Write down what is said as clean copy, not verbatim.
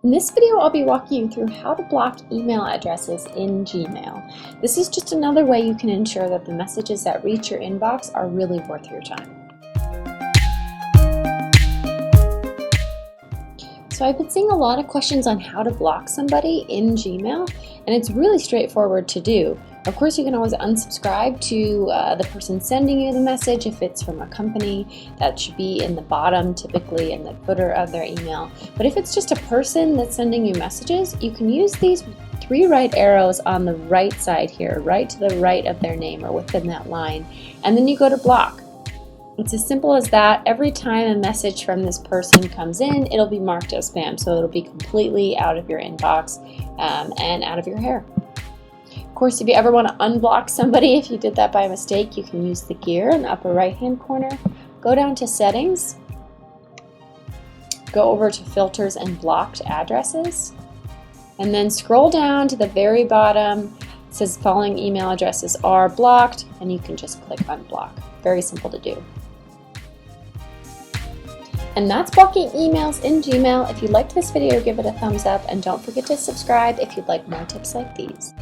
In this video, I'll be walking you through how to block email addresses in Gmail. This is just another way you can ensure that the messages that reach your inbox are really worth your time. So I've been seeing a lot of questions on how to block somebody in Gmail, and it's really straightforward to do. Of course, you can always unsubscribe to the person sending you the message if it's from a company. That should be in the bottom, typically in the footer of their email. But if it's just a person that's sending you messages, you can use these three right arrows on the right side here, right to the right of their name or within that line, and then you go to block. It's as simple as that. Every time a message from this person comes in, it'll be marked as spam, so it'll be completely out of your inbox and out of your hair. Of course, if you ever want to unblock somebody, if you did that by mistake, you can use the gear in the upper right-hand corner. Go down to Settings, go over to Filters and Blocked Addresses, and then scroll down to the very bottom. It says following email addresses are blocked, and you can just click Unblock. Very simple to do. And that's blocking emails in Gmail. If you liked this video, give it a thumbs up, and don't forget to subscribe if you'd like more tips like these.